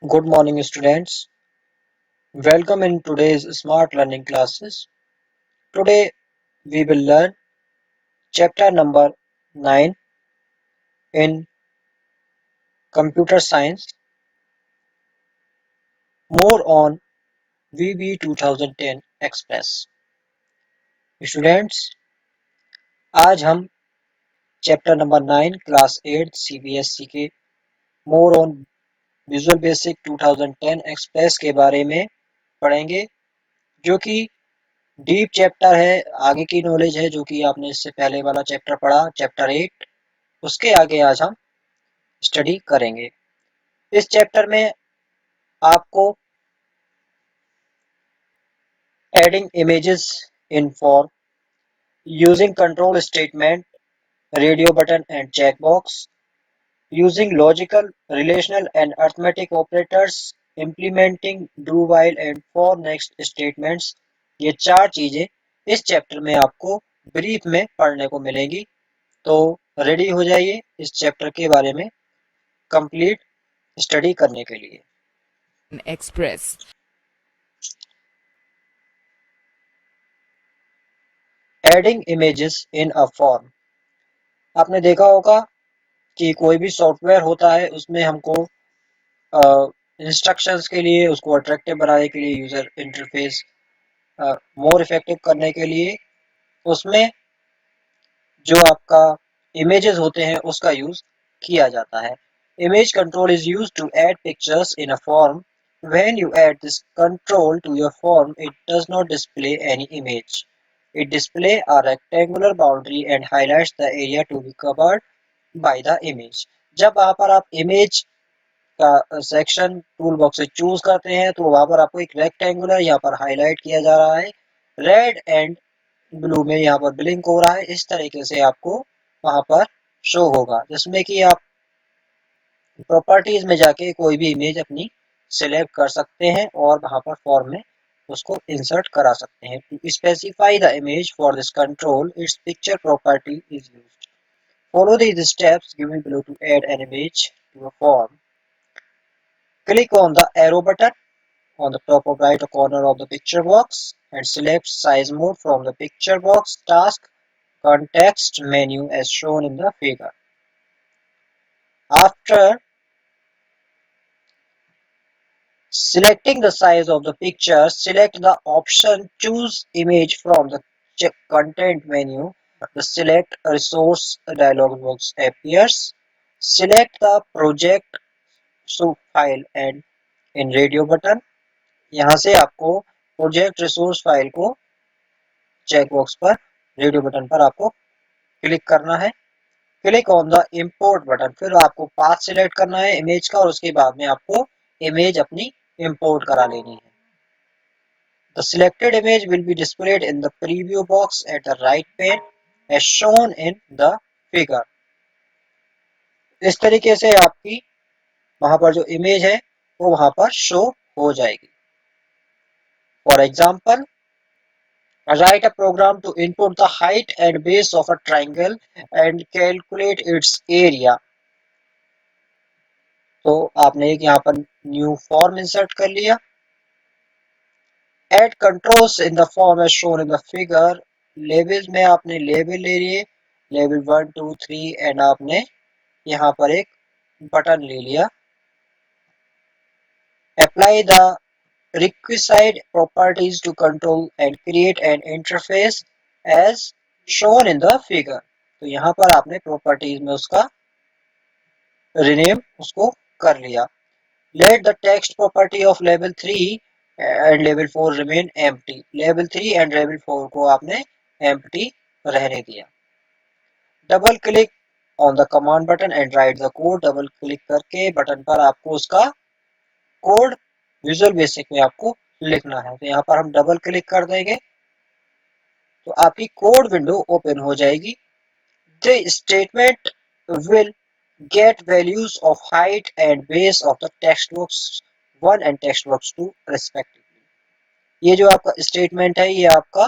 Good morning, students. Welcome in today's smart learning classes. Today we will learn chapter number 9 in computer science, more on VB 2010 Express. Students, आज हम chapter number 9 class 8 CBSE के more on visual basic 2010 express के बारे में पढ़ेंगे, जो कि deep chapter है। आगे की नॉलेज है जो कि आपने इससे पहले वाला चैप्टर पढ़ा, चैप्टर 8। उसके आगे आज हम स्टडी करेंगे। इस चैप्टर में आपको adding images in form, using control statement, radio button and checkbox, using logical, relational and arithmetic operators, implementing do while and for next statements, ये चार चीजें इस चैप्टर में आपको ब्रीफ में पढ़ने को मिलेंगी। तो रेडी हो जाइए इस चैप्टर के बारे में कंप्लीट स्टडी करने के लिए। Express. Adding images in a form. आपने देखा होगा कि कोई भी सॉफ्टवेयर होता है, उसमें हमको इंस्ट्रक्शंस के लिए, उसको अट्रैक्टिव बनाने के लिए, यूजर इंटरफेस मोर इफेक्टिव करने के लिए उसमें जो आपका इमेजेस होते हैं उसका यूज किया जाता है। Image control is use to add pictures in a form. When you add this control to your form, it does not display any image. It displays a rectangular boundary and highlights the area to be covered by the image. जब वहाँ पर आप image का section tool box से choose करते हैं तो वहाँ पर आपको एक रेक्टेंगुलर यहाँ पर हाईलाइट किया जा रहा है, रेड एंड ब्लू में यहाँ पर ब्लिंक हो रहा है। इस तरीके से आपको वहाँ पर शो होगा, जिसमें कि आप प्रॉपर्टीज में जाके कोई भी इमेज अपनी सिलेक्ट कर सकते हैं और वहाँ पर फॉर्म में उसको इंसर्ट करा सकते हैं। To specify the image for this control, it's picture property is used. Follow these steps given below to add an image to a form. Click on the arrow button on the top of right corner of the picture box and select size mode from the picture box task context menu as shown in the figure. After selecting the size of the picture, select the option choose image from the content menu. The select resource dialog box appears. Select the project file and in radio button, यहाँ से आपको project resource file को check box पर, radio button पर आपको click करना है। Click on the import button, फिर आपको पाथ सिलेक्ट करना है इमेज का और उसके बाद में आपको इमेज अपनी इंपोर्ट करा लेनी है। The selected image will be displayed in the preview box at the right pane as shown in the figure. इस तरीके से आपकी वहां पर जो इमेज है वो वहां पर शो हो जाएगी। For example, write a program to input the height and base of a triangle and calculate its area. तो आपने एक यहाँ पर न्यू फॉर्म इंसर्ट कर लिया। Add controls in the form as shown in the figure. Labels में आपने label ले लिए, लेबल 1 2 3 एंड आपने यहाँ पर एक बटन ले लिया। Apply the requisite properties to control and create an interface as shown in the figure. तो यहाँ पर आपने प्रॉपर्टीज में उसका रिनेम उसको कर लिया। Let the text property of level 3 and level 4 remain empty. Level 3 and level 4 को आपने empty रहने दिया। Double click on the command button and right the code. Double click करके बटन पर आपको उसका कोड विजुअल बेसिक में आपको लिखना है। तो यहाँ पर हम डबल क्लिक कर देंगे तो आपकी कोड विंडो ओपन हो जाएगी। The statement will get values of height and base of the text box 1 and text box 2 respectively. ये जो आपका स्टेटमेंट है ये आपका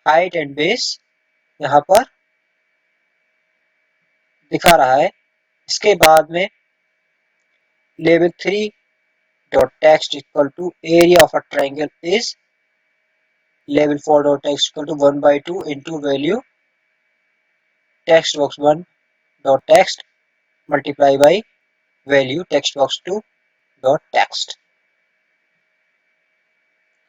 हाइट एंड बेस यहाँ पर दिखा रहा है। इसके बाद में level 3 dot text equal to area of a triangle is level 4 dot text equal to 1 by 2 into value text box 1 dot text multiply by value text box 2 dot text।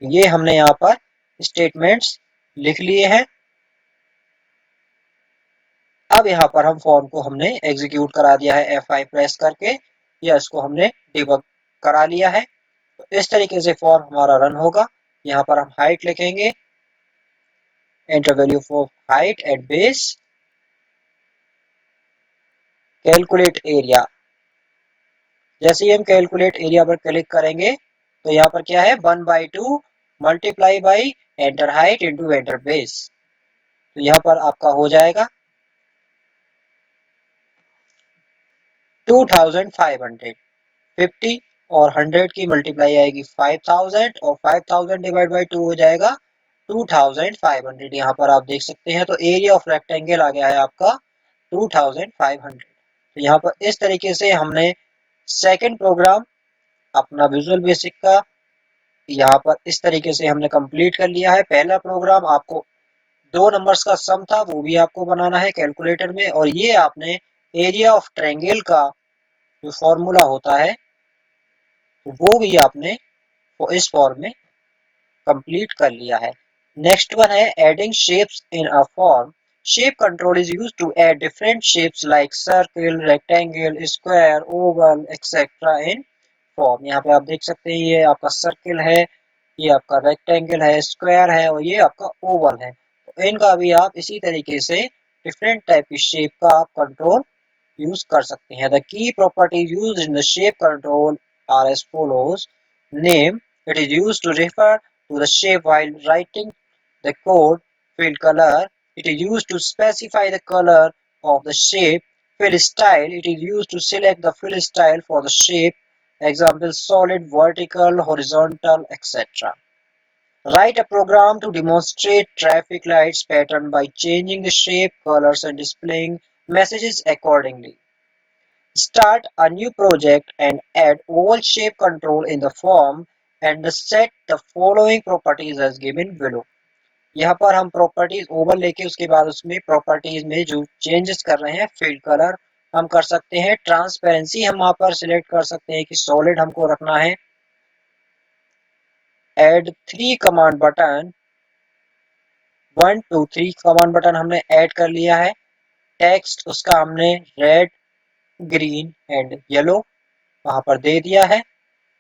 ये हमने यहाँ पर स्टेटमेंट्स लिख लिए हैं। अब यहाँ पर हम फॉर्म को हमने एग्जीक्यूट करा दिया है F5 प्रेस करके, या इसको हमने डिबग करा लिया है। तो इस तरीके से फॉर्म हमारा रन होगा। यहाँ पर हम हाइट लिखेंगे, enter value for height at base, calculate area. जैसे ही हम कैलकुलेट एरिया पर क्लिक करेंगे तो यहाँ पर क्या है 1/2 multiply by enter height into enter base. तो यहाँ पर आपका हो जाएगा 2500। 50 और 100 की मल्टीप्लाई आएगी 5000 और 5000 डिवाइड बाई 2 हो जाएगा 2500। यहाँ पर आप देख सकते हैं। तो एरिया ऑफ रेक्टेंगल आ गया है आपका 2500। तो यहाँ पर इस तरीके से हमने सेकंड प्रोग्राम अपना विजुअल बेसिक का यहाँ पर इस तरीके से हमने कंप्लीट कर लिया है। पहला प्रोग्राम आपको दो नंबर्स का सम था, वो भी आपको बनाना है कैलकुलेटर में, और ये आपने एरिया ऑफ ट्रायंगल का जो फॉर्मूला होता है वो भी आपने इस फॉर्म में कंप्लीट कर लिया है। नेक्स्ट वन है adding shapes in a form. Shape control is used to add different shapes like circle, rectangle, square, oval etcetera in form. यहाँ पे आप देख सकते हैं ये आपका सर्कल है, ये आपका रेक्टेंगल है, स्क्वायर है और ये आपका ओवल है। तो इनका भी आप इसी तरीके से डिफरेंट टाइप की शेप का आप कंट्रोल यूज कर सकते हैं। The key properties used in the shape control are as follows. Name, it is used to refer to the shape while writing the code. Fill color, it is used to specify the color of the shape. Fill style, it is used to select the fill style for the shape. Example, solid, vertical, horizontal, etc. Write a program to demonstrate traffic lights pattern by changing the shape, colors and displaying messages accordingly. Start a new project and add oval shape control in the form and set the following properties as given below. यहाँ पर हम properties Oval लेके उसके बाद उसमें properties में जो changes कर रहे हैं, फील्ड कलर हम कर सकते हैं, ट्रांसपेरेंसी हम वहां पर सिलेक्ट कर सकते हैं कि सॉलिड हमको रखना है। Add 3 command button, 1 2 3 command button हमने ऐड कर लिया है। टेक्स्ट उसका हमने रेड, ग्रीन एंड येलो वहां पर दे दिया है।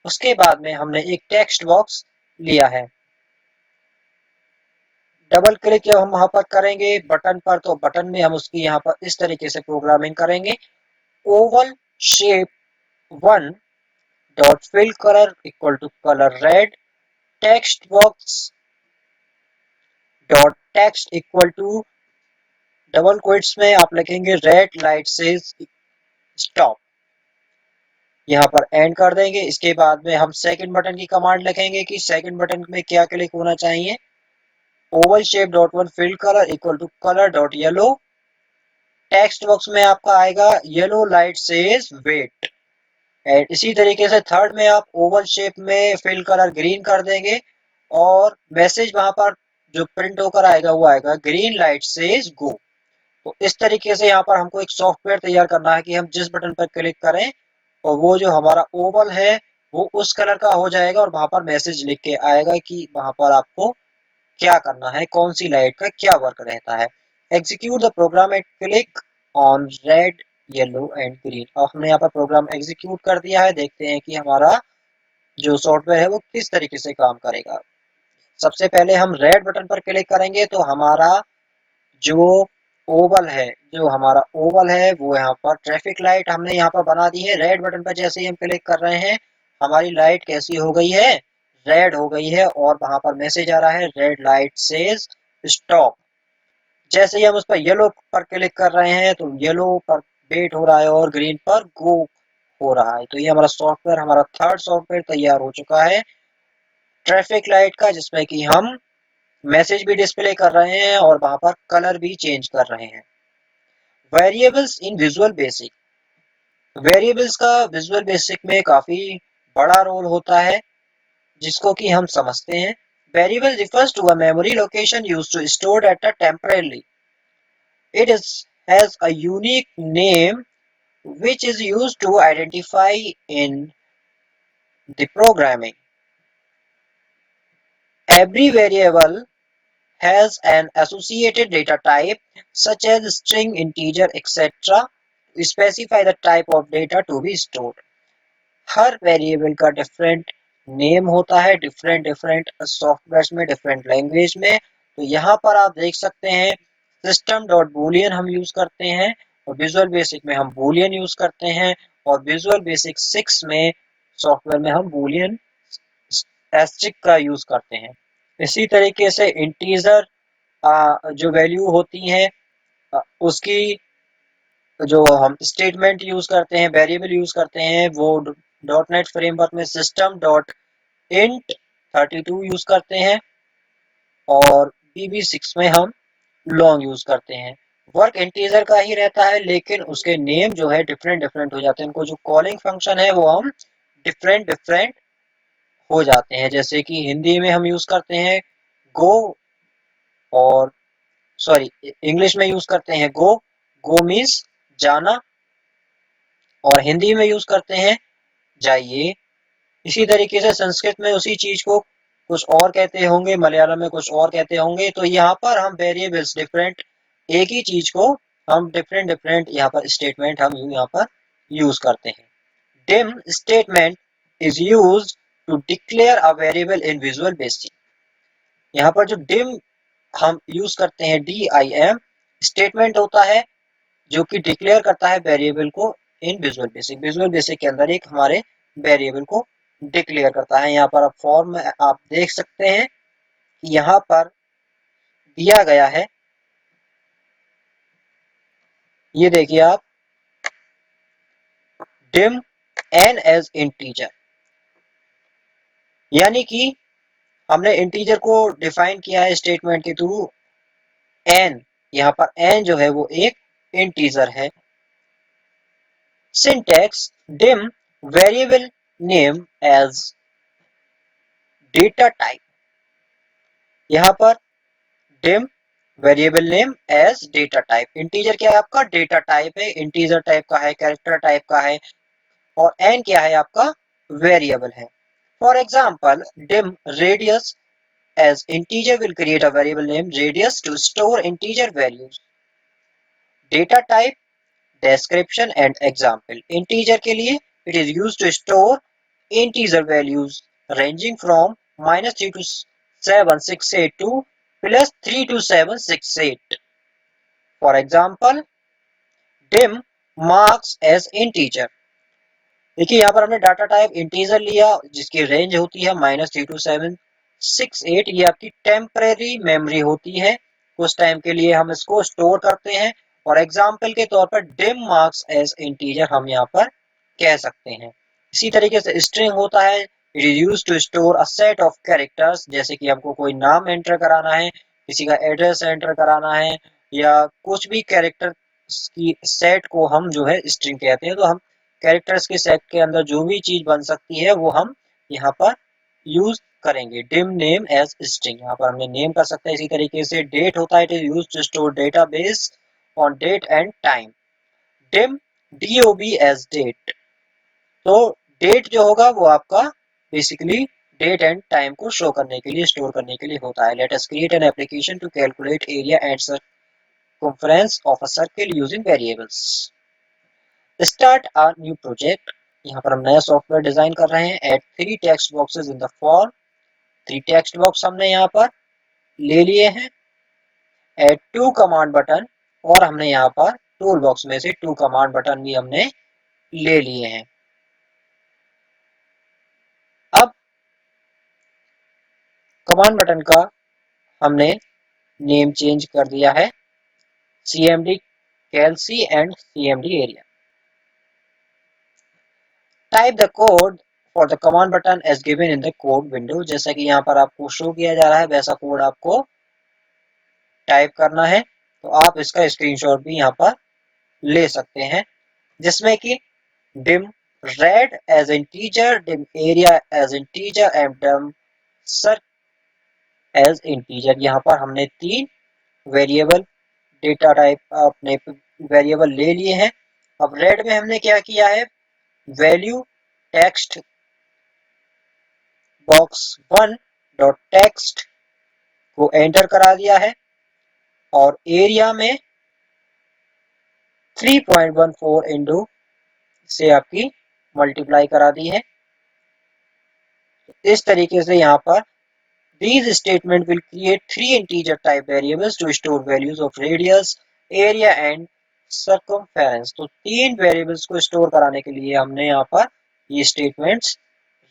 उसके बाद में हमने एक टेक्स्ट बॉक्स लिया है। डबल क्लिक जब हम वहां पर करेंगे बटन पर तो बटन में हम उसकी यहाँ पर इस तरीके से प्रोग्रामिंग करेंगे। Oval shape 1 dot fill colour equal to colour red, text box dot text equal to double quotes में आप लिखेंगे रेड लाइट से स्टॉप, यहाँ पर एंड कर देंगे। इसके बाद में हम सेकंड बटन की कमांड लिखेंगे कि सेकंड बटन में क्या क्लिक होना चाहिए। Oval shape dot one fill colour equal to colour dot yellow, text box में आपका आएगा yellow light says wait. And इसी तरीके से थर्ड में आप ओवल शेप में फिल कलर ग्रीन कर देंगे और मैसेज वहां पर जो प्रिंट होकर आएगा वो आएगा ग्रीन लाइट सेज गो। तो इस तरीके से यहाँ पर हमको एक सॉफ्टवेयर तैयार करना है कि हम जिस बटन पर क्लिक करें और वो जो हमारा ओवल है वो उस कलर का हो जाएगा और वहां पर मैसेज लिख के आएगा कि वहां पर आपको क्या करना है, कौन सी लाइट का क्या वर्क रहता है। Execute the program and click on red, yellow and green. अब हमने यहाँ पर प्रोग्राम एग्जीक्यूट कर दिया है। देखते हैं कि हमारा जो सॉफ्टवेयर है वो किस तरीके से काम करेगा। सबसे पहले हम रेड बटन पर क्लिक करेंगे तो हमारा जो ओवल है, वो यहाँ पर ट्रैफिक लाइट हमने यहाँ पर बना दी है। रेड बटन पर जैसे ही हम क्लिक कर रहे हैं हमारी लाइट कैसी हो गई है, रेड हो गई है और वहां पर मैसेज आ रहा है रेड लाइट सेज स्टॉप। जैसे ही हम उस पर येलो पर क्लिक कर रहे हैं तो येलो पर वेट हो रहा है और ग्रीन पर गो हो रहा है। तो ये हमारा सॉफ्टवेयर, हमारा थर्ड सॉफ्टवेयर तैयार हो चुका है ट्रैफिक लाइट का, जिसमें कि हम मैसेज भी डिस्प्ले कर रहे हैं और वहां पर कलर भी चेंज कर रहे हैं। Variables in Visual basic. Variables का विजुअल बेसिक में काफी बड़ा रोल होता है जिसको कि हम समझते हैं। Variable refers to a memory location used to store data temporarily. It has a unique name which is used to identify in the programming. Every variable has an associated data type such as string, integer, etc. to specify the type of data to be stored. Her variable का different name होता है, different different software में, different language में। तो यहाँ पर आप देख सकते हैं सिस्टम डॉट बूलियन हम यूज करते हैं, और विजुअल बेसिक में हम बूलियन यूज करते हैं, और विजुअल बेसिक 6 में सॉफ्टवेयर में हम बूलियन एस्ट्रिक का यूज करते हैं। इसी तरीके से इंटीजर जो वैल्यू होती है उसकी जो हम स्टेटमेंट यूज करते हैं, वेरिएबल यूज करते हैं, वो डॉट नेट फ्रेमवर्क में सिस्टम डॉट इंट 32 यूज करते हैं, और VB6 में हम लॉन्ग यूज करते हैं। वर्क इंटीजर का ही रहता है, लेकिन उसके नेम जो है डिफरेंट डिफरेंट हो जाते हैं। उनको जो कॉलिंग फंक्शन है वो हम डिफरेंट डिफरेंट हो जाते हैं। जैसे कि हिंदी में हम यूज करते हैं गो, और सॉरी इंग्लिश में यूज करते हैं गो, गो मीन्स जाना, और हिंदी में यूज करते हैं जाइए। इसी तरीके से संस्कृत में उसी चीज को कुछ और कहते होंगे, मलयालम में कुछ और कहते होंगे। तो यहाँ पर हम वेरिएबल्स डिफरेंट, एक ही चीज को हम डिफरेंट डिफरेंट यहाँ पर स्टेटमेंट हम यहाँ पर यूज करते हैं। dim statement is used to declare a variable in Visual Basic. यहाँ पर जो dim हम यूज करते हैं, DIM स्टेटमेंट होता है जो कि डिक्लेयर करता है वेरिएबल को इन विजुअल बेसिक। विजुअल बेसिक के अंदर एक हमारे वेरिएबल को डिक्लेयर करता है। यहाँ पर आप फॉर्म में आप देख सकते हैं कि यहाँ पर दिया गया है, ये देखिए आप, dim n as integer, यानी कि हमने इंटीजर को डिफाइन किया है स्टेटमेंट के थ्रू n। यहाँ पर n जो है वो एक इंटीजर है। Syntax dim variable name as data type. यहाँ पर dim variable name as data type. Integer क्या है आपका, डेटा टाइप है, इंटीजर टाइप का है, कैरेक्टर टाइप का है, और n क्या है आपका, वेरिएबल है। For example dim radius as integer will create a variable named radius to store integer values. Data type, description and example. Integer के लिए it is used to store integer values ranging from -3 to 7,682 plus 3 to 768. For example, dim marks as integer. देखिए यहाँ पर हमने data type integer लिया जिसकी range होती है -3 to 768। ये आपकी टेम्परेरी मेमोरी होती है, कुछ टाइम के लिए हम इसको स्टोर करते हैं। और एग्जाम्पल के तौर पर dim marks as integer हम यहाँ पर कह सकते हैं। इसी तरीके से स्ट्रिंग होता है, it is used to store a set of characters. जैसे कि हमको कोई नाम एंटर कराना है, किसी का एड्रेस एंटर कराना है, या कुछ भी कैरेक्टर की सेट को हम जो है स्ट्रिंग कहते हैं। तो हम कैरेक्टर्स के सेट के अंदर जो भी चीज बन सकती है वो हम यहाँ पर यूज करेंगे। dim name as string, यहाँ पर हमने नेम कर सकते हैं। इसी तरीके से डेट होता है, it is used to store database on date and time. dim dob as date, तो डेट जो होगा वो आपका बेसिकली डेट एंड टाइम को शो करने के लिए, स्टोर करने के लिए होता है। Let us create an application to calculate area and circumference of a circle using variables. Start a new project. यहाँ पर हम नया सॉफ्टवेयर डिजाइन कर रहे हैं। Add 3 text boxes in the form. 3 text box हमने यहाँ पर ले लिए हैं। Add 2 command button, और हमने यहाँ पर टूल बॉक्स में से 2 command button भी हमने ले लिए हैं। अब कमांड बटन का हमने नेम चेंज कर दिया है, CMD Kelsey and CMD area. Type the code for the command button as given in the code window. जैसा कि यहाँ पर आपको शो किया जा रहा है वैसा कोड आपको टाइप करना है। तो आप इसका स्क्रीनशॉट भी यहाँ पर ले सकते हैं, जिसमें कि dim red as integer, dim area as integer and dim circle as integer। यहाँ पर हमने 3 वेरिएबल डेटा टाइप अपने वेरिएबल ले लिए हैं। अब रेड में हमने क्या किया है, value text box 1 dot text को एंटर करा दिया है और एरिया में 3.14 इंटू से आपकी मल्टीप्लाई करा दी है। इस तरीके से यहाँ पर these statement will create 3 integer type variables to store values of radius, area and circumference। तो 3 वेरिएबल्स को स्टोर कराने के लिए हमने यहाँ पर ये स्टेटमेंट्स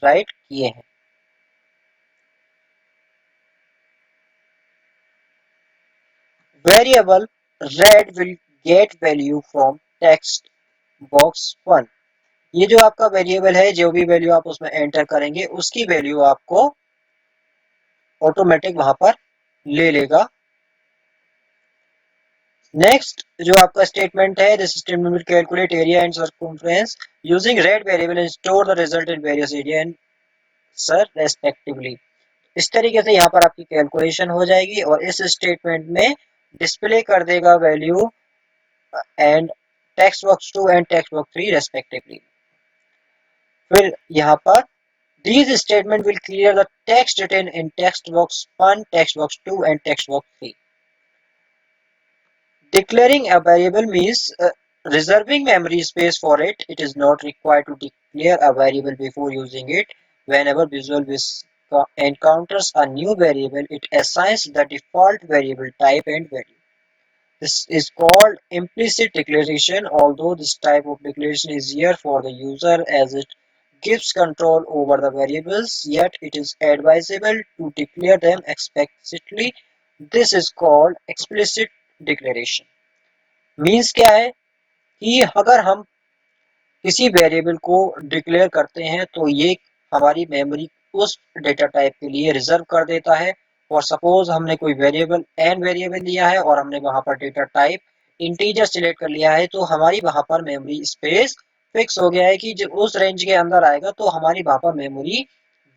राइट किए हैं। Variable red will get value from text box 1। ये जो आपका वेरिएबल है, जो भी वैल्यू आप उसमें एंटर करेंगे उसकी वैल्यू आपको ऑटोमेटिक वहां पर ले लेगा। नेक्स्ट जो आपका स्टेटमेंट है, this statement will calculate area and circumference using red variable and store the result in various area and sir respectively. इस तरीके से यहाँ पर आपकी कैलकुलेशन हो जाएगी और इस स्टेटमेंट में डिस्प्ले कर देगा value and text box 2 and text box 3 respectively. फिर यहाँ पर these statement will clear the text written in text box 1, text box 2 and text box 3। Declaring a variable means reserving memory space for it. It is not required to declare a variable before using it. Whenever Visual Basic encounters a new variable, it assigns the default variable type and value. This is called implicit declaration. Although this type of declaration is easier for the user as it gives control over the variables, yet it is advisable to declare them explicitly. This is called explicit declaration। Means क्या है कि अगर हम किसी variable को declare करते हैं तो ये हमारी मेमोरी उस डेटा टाइप के लिए रिजर्व कर देता है। और सपोज हमने कोई वेरिएबल एन वेरिएबल लिया है और हमने वहां पर डेटा टाइप इंटीजर सिलेक्ट कर लिया है, तो हमारी वहां पर मेमोरी स्पेस फिक्स हो गया है कि जब उस रेंज के अंदर आएगा तो हमारी वहां पर मेमोरी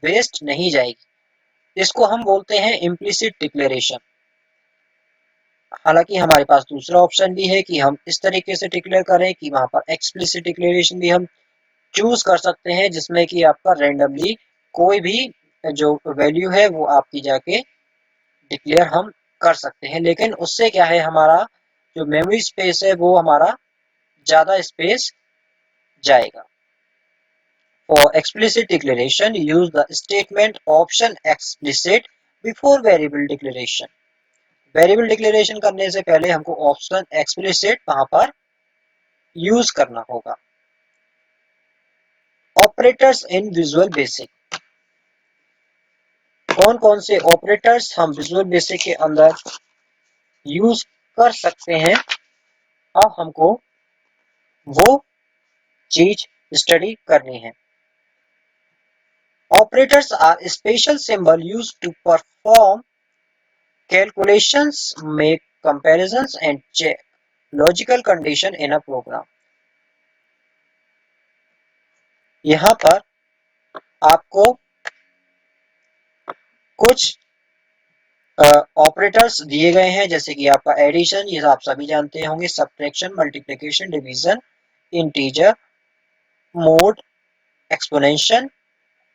वेस्ट नहीं जाएगी। इसको हम बोलते हैं इम्प्लिसिट डिक्लेरेशन। हालांकि हमारे पास दूसरा ऑप्शन भी है कि हम इस तरीके से डिक्लेयर करें कि वहां पर एक्सप्लिसिट डिक्लेरेशन भी हम चूज कर सकते हैं, जिसमें कि आपका रैंडमली कोई भी जो वैल्यू है वो आपकी जाके डिक्लेयर हम कर सकते हैं। लेकिन उससे क्या है, हमारा जो मेमोरी स्पेस है वो हमारा ज्यादा स्पेस जाएगा। For explicit declaration, use the statement option explicit before variable declaration। Variable declaration करने से पहले हमको ऑप्शन एक्सप्लिसिट वहां पर यूज करना होगा। Operators in Visual basic. कौन कौन से ऑपरेटर्स हम विजुअल बेसिक के अंदर यूज कर सकते हैं, अब हमको वो चीज स्टडी करनी है। Operators are special symbol used to perform calculations, make comparisons and check logical condition in a program. यहाँ पर आपको कुछ ऑपरेटर्स दिए गए हैं, जैसे कि आपका एडिशन, ये आप सभी जानते होंगे, subtraction, multiplication, division, integer, mod, exponential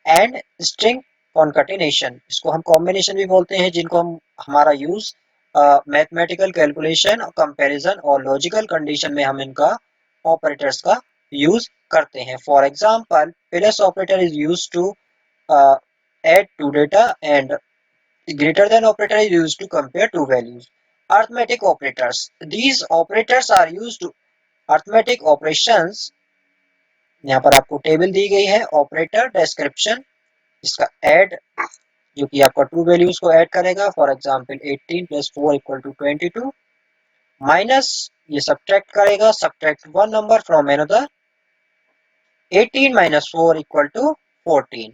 and string concatenation. इसको हम कॉम्बिनेशन भी बोलते हैं, जिनको हम हमारा यूज मैथमेटिकल कैलकुलेशन, कंपैरिजन और लॉजिकल कंडीशन में हम इनका ऑपरेटर्स का यूज करते हैं। For example, plus operator is used to add two data and greater than operator is used to compare two values। Arithmetic operators, these operators are used to arithmetic operations। यहाँ पर आपको table दी गई है, operator description, इसका add जो कि आपका two values को ऐड करेगा, for example 18 plus 4 equal to 22, minus ये सब्ट्रैक्ट करेगा, subtract one number from another, 18 minus 4 equal to 14,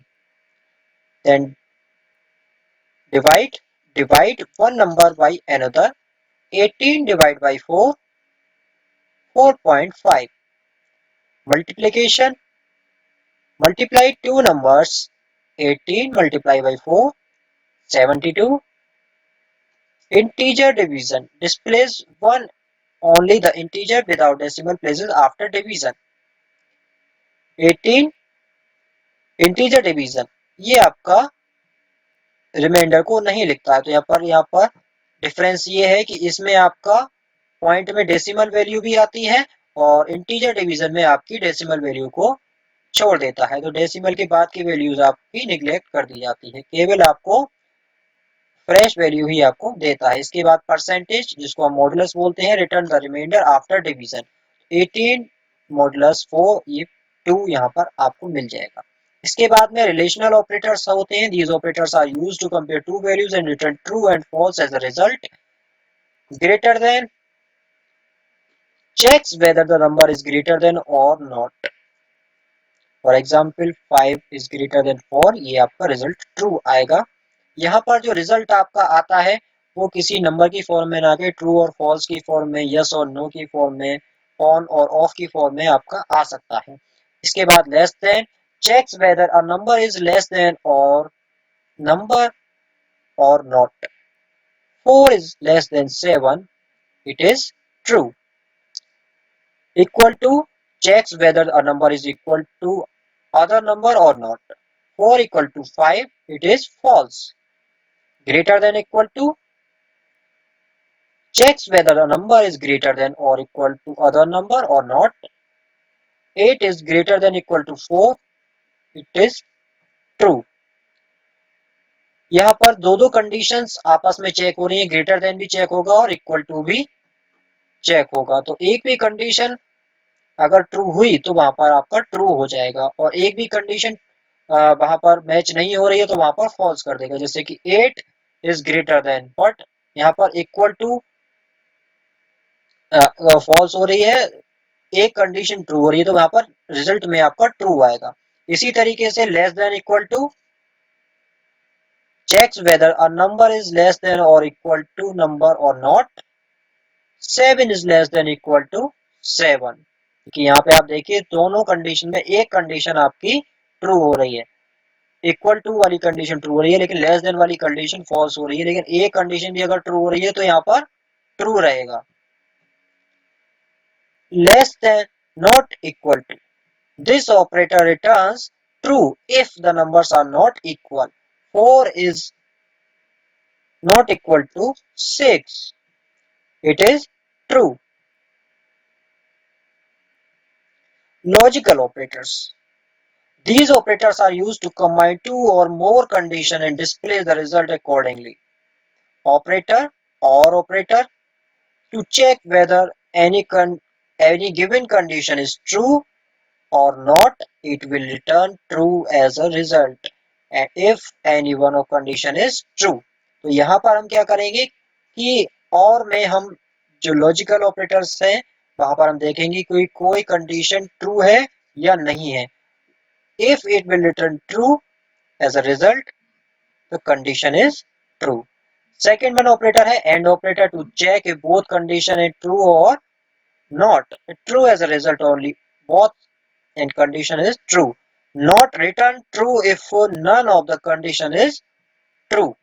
then divide one number by another, 18 divided by 4, 4.5, multiplication multiply two numbers, 18 multiplied by 4, 72. Integer division displays one only the integer without decimal places after division. 18 integer division ये आपका reminder को नहीं लिखता है, तो यहाँ पर difference ये है कि इसमें आपका पॉइंट में डेसिमल वैल्यू भी आती है और इंटीजर डिवीजन में आपकी डेसिमल वैल्यू को छोड़ देता है, तो डेसिमल के बाद की वैल्यूज आपकी निगलेक्ट कर दी जाती है, केवल आपको फ्रेश वैल्यू ही आपको देता है। इसके बाद परसेंटेज जिसको हम मॉडुलस बोलते हैं, return the remainder after division. 18 modulus 4 ये 2 यहाँ पर आपको मिल जाएगा। इसके बाद में रिलेशनल ऑपरेटर्स होते हैं। These operators are used to compare two values and return true and false as a result. Greater than checks whether the number is greater than or not. For example 5 is greater than 4, ये आपका result true आएगा। यहाँ पर जो result आपका आता है वो किसी नंबर की फॉर्म में ना के ट्रू और फॉल्स की फॉर्म में, यस और नो की फॉर्म में, ऑन और ऑफ की फॉर्म में आपका आ सकता है। इसके बाद less than checks whether a number is less than or number or not. 4 is less than 7, it is true. Equal to checks whether a number is equal to other number or not. 4 equal to 5, it is false. Greater than equal to checks whether a number is greater than or equal to other number or not. 8 is greater than equal to 4, it is true. यहाँ पर दो conditions आपस में check हो रही है, greater than भी check होगा और इक्वल टू भी चेक होगा, तो एक भी कंडीशन अगर ट्रू हुई तो वहां पर आपका ट्रू हो जाएगा और एक भी कंडीशन वहां पर मैच नहीं हो रही है तो वहां पर फॉल्स कर देगा। जैसे कि 8 इज ग्रेटर देन, बट यहाँ पर इक्वल टू फॉल्स हो रही है, एक कंडीशन ट्रू हो रही है तो वहां पर रिजल्ट में आपका ट्रू आएगा। इसी तरीके से less than equal to checks whether a number is less than or equal to number or not. 7 is less than equal to 7, क्योंकि यहाँ पे आप देखिए दोनों कंडीशन में एक कंडीशन आपकी ट्रू हो रही है, इक्वल टू वाली कंडीशन ट्रू हो रही है लेकिन लेस देन वाली कंडीशन फॉल्स हो रही है, लेकिन एक कंडीशन भी अगर ट्रू हो रही है तो यहाँ पर ट्रू रहेगा। Less than not equal to, this operator returns true if the numbers are not equal. 4 is not equal to 6, it is true. Logical operators, these operators are used to combine two or more conditions and display the result accordingly. Operator or operator to check whether any given condition is true or not, it will return true as a result, and if any one of condition is true। तो यहाँ पर हम क्या करेंगे कि और में हम जो लॉजिकल ऑपरेटर्स हैं वहां पर हम देखेंगे कोई कोई कंडीशन ट्रू है या नहीं है। If it will return true as a result, the condition is true. Second one operator है and operator to check if both condition है ट्रू और not true as a result only both and condition is true, not return true if none of the condition is true।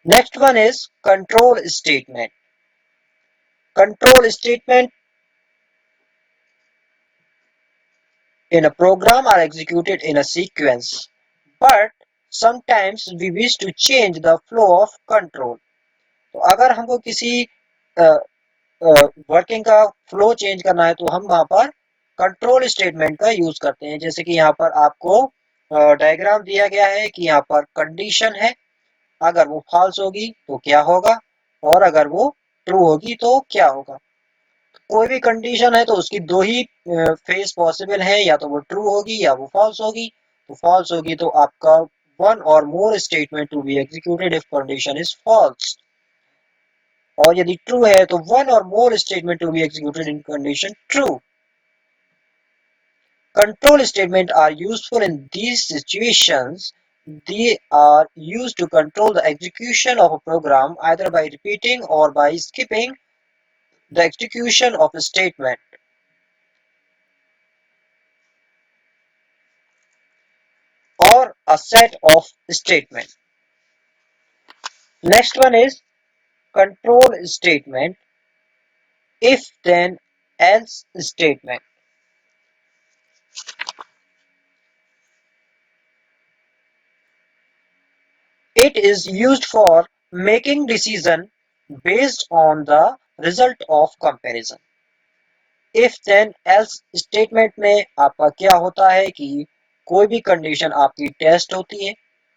Next one is control statement। Control statement in a program are executed in a sequence, but sometimes we wish to change the flow of control। तो अगर हमको किसी working का flow change करना है तो हम वहां पर कंट्रोल स्टेटमेंट का यूज करते हैं। जैसे कि यहाँ पर आपको डायग्राम दिया गया है कि यहाँ पर कंडीशन है, अगर वो फॉल्स होगी तो क्या होगा और अगर वो ट्रू होगी तो क्या होगा। कोई भी कंडीशन है तो उसकी दो ही फेस पॉसिबल है, या तो वो ट्रू होगी या वो फॉल्स होगी। तो फॉल्स होगी तो आपका one or more statement to be executed if condition is false, और यदि ट्रू है तो one or more statement to be executed in condition true. Control statements are useful in these situations. They are used to control the execution of a program either by repeating or by skipping the execution of a statement. a set of statement. Next one is control statement, if then else statement. It is used for making decision based on the result of comparison. If then else statement में आपका क्या होता है कि कोई भी condition आपकी test होती है,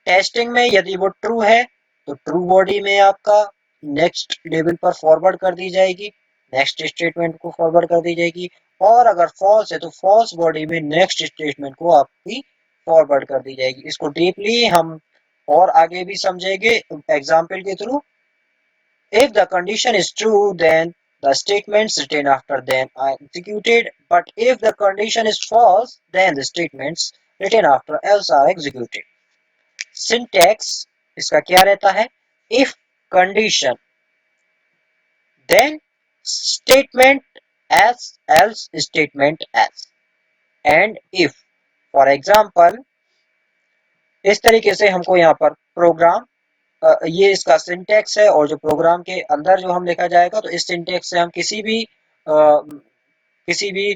टेस्टिंग में यदि वो ट्रू है तो ट्रू बॉडी में आपका नेक्स्ट लेवल पर फॉरवर्ड कर दी जाएगी, नेक्स्ट स्टेटमेंट को फॉरवर्ड कर दी जाएगी, और अगर फॉल्स है तो फॉल्स बॉडी में नेक्स्ट स्टेटमेंट को आपकी फॉरवर्ड कर दी जाएगी। इसको डीपली हम और आगे भी समझेंगे एग्जाम्पल के through. If the condition is true, then the statements written after them are executed, but if the condition is false, then the statements written after else are executed. Syntax इसका क्या रहता है? If condition, then statement as, else statement as, and if. For example, इस तरीके से हमको यहाँ पर प्रोग्राम, ये इसका सिंटेक्स है, और जो प्रोग्राम के अंदर जो हम लिखा जाएगा तो इस सिंटेक्स से हम किसी भी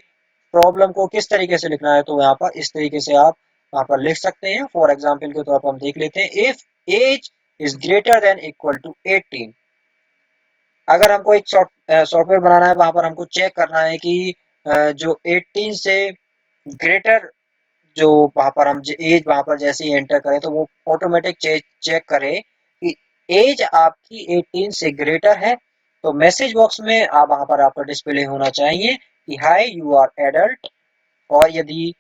प्रॉब्लम को किस तरीके से लिखना है तो यहाँ पर इस तरीके से आप यहाँ पर लिख सकते हैं। फॉर एग्जाम्पल के तौर पर हम देख लेते हैं, if age is greater than equal to 18। अगर हमको एक सॉफ्टवेयर बनाना है, वहां पर हमको चेक करना है कि जो 18 से ग्रेटर, जो वहां पर हम एज वहां पर जैसे ही एंटर करें तो वो ऑटोमेटिक चेक करे कि एज आपकी 18 से ग्रेटर है, तो मैसेज बॉक्स में आप वहां पर आपका डिस्प्ले होना चाहिए कि हाय यू आर एडल्ट, और यदि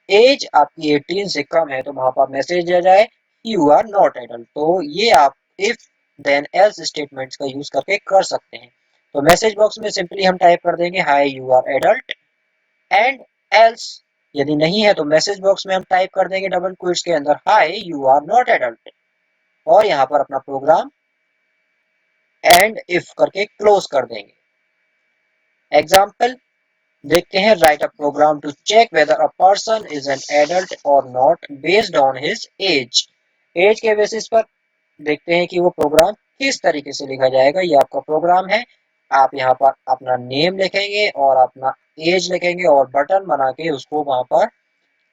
एज आपकी 18 से कम है तो वहां पर मैसेज दिया जाए यू आर नॉट एडल्ट। तो ये आप इफ देन एल्स स्टेटमेंट्स का यूज करके कर सकते हैं। तो मैसेज बॉक्स में सिंपली हम टाइप कर देंगे hi you are adult, and else यदि नहीं है तो मैसेज बॉक्स में हम टाइप कर देंगे डबल क्वेट्स के अंदर hi you are not adult, और यहाँ पर अपना प्रोग्राम एंड इफ करके क्लोज कर देंगे। एग्जाम्पल देखते हैं, write a program to check whether a person is an adult or not based on his age. Age के बेसिस पर देखते हैं कि वो प्रोग्राम किस तरीके से लिखा जाएगा। ये आपका प्रोग्राम है, आप यहाँ पर अपना नेम लिखेंगे और अपना एज लिखेंगे और बटन बना के उसको वहां पर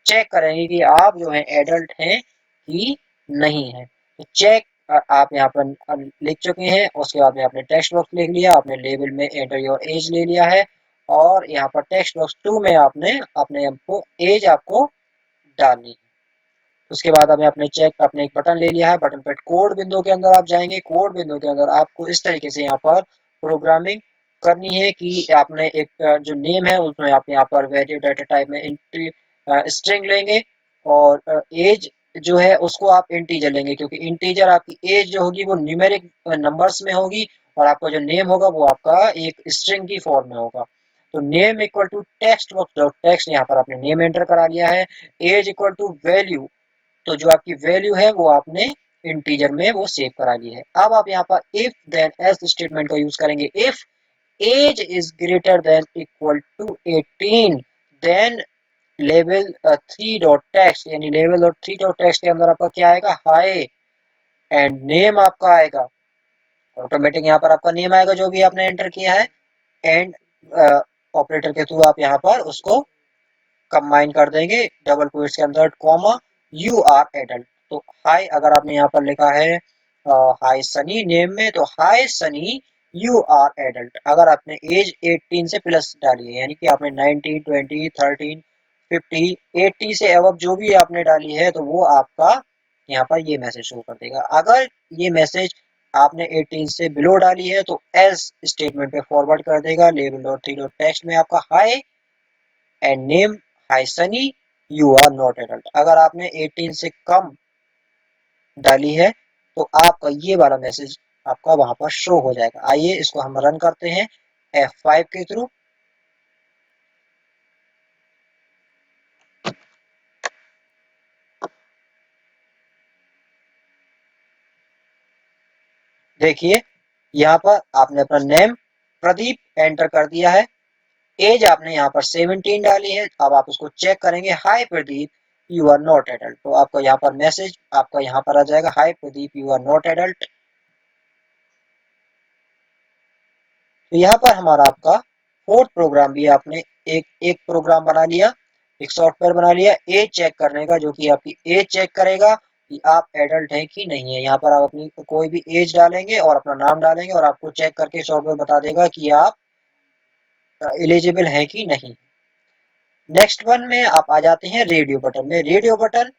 चेक करेंगे कि आप जो है एडल्ट हैं कि नहीं है। तो चेक आप यहाँ पर लिख चुके हैं, उसके बाद में आपने टेक्स्ट बॉक्स लिख लिया, आपने लेबल में एंटर योर एज ले लिया है, और यहाँ पर टेक्स्ट बॉक्स 2 में आपने अपने आपको एज आपको डालनी है। उसके बाद हमें अपने एक बटन ले लिया है, बटन पर कोड विंडो के अंदर आप जाएंगे, कोड विंडो के अंदर आपको इस तरीके से यहाँ पर प्रोग्रामिंग करनी है कि आपने एक जो नेम है उसमें आप यहाँ पर वेरिएबल डाटा टाइप में स्ट्रिंग लेंगे, और एज जो है उसको आप इंटीजर लेंगे, क्योंकि इंटीजर आपकी एज जो होगी वो न्यूमेरिक नंबर्स में होगी, और आपका जो नेम होगा वो आपका एक स्ट्रिंग की फॉर्म में होगा। तो name equal to text box dot text, यहाँ पर आपने नेम एंटर करा लिया है। एज इक्वल टू वैल्यू, तो जो आपकी वैल्यू है वो आपने इंटीजर में वो सेव करा ली है। अब आप यहाँ पर इफ देन एल्स स्टेटमेंट का यूज करेंगे। If age is greater than equal to 18, then लेवल 3 डॉट टेक्स्ट, यानी लेवल और 3 डॉट टेक्स्ट के अंदर आपका क्या आएगा, हाई, एंड नेम आपका आएगा ऑटोमेटिक, यहाँ पर आपका नेम आएगा जो भी आपने एंटर किया है, एंड ऑपरेटर के थ्रू आप यहाँ पर उसको कंबाइन कर देंगे डबल क्वेट्स के अंदर कॉमा यू आर एडल्ट। तो हाय अगर आपने यहाँ पर लिखा है हाय सनी नेम में, तो हाय सनी यू आर एडल्ट। अगर आपने एज 18 से प्लस डाली है, यानी कि आपने 19 20 13 50 80 से अब जो भी आपने डाली है, तो वो आपका यहाँ पर ये मैसेज शो कर देगा। अगर ये मैसेज आपने 18 से बिलो डाली है तो एस स्टेटमेंट पे फॉरवर्ड कर देगा, लेबल और थ्री डॉट टेक्स्ट में आपका hi and name hi Sunny you are not adult. अगर आपने 18 से कम डाली है तो आपका ये वाला मैसेज आपका वहां पर शो हो जाएगा। आइए इसको हम रन करते हैं F5 के थ्रू। देखिए यहाँ पर आपने अपना नेम प्रदीप एंटर कर दिया है, एज आपने यहाँ पर 17 डाली है। अब आप उसको चेक करेंगे, hi Pradeep you are not adult. तो आपका यहाँ पर मैसेज आपका यहाँ पर आ जाएगा, hi Pradeep you are not adult. तो यहाँ पर हमारा आपका फोर्थ प्रोग्राम भी आपने एक एक प्रोग्राम बना लिया, एक सॉफ्टवेयर बना लिया एज चेक करने का, जो कि आपकी एज चेक करेगा कि आप एडल्ट हैं कि नहीं है। यहाँ पर आप अपनी कोई भी एज डालेंगे और अपना नाम डालेंगे और आपको चेक करके सॉफ्टवेयर बता देगा कि आप एलिजिबल हैं कि नहीं। नेक्स्ट वन में आप आ जाते हैं रेडियो बटन में। रेडियो बटन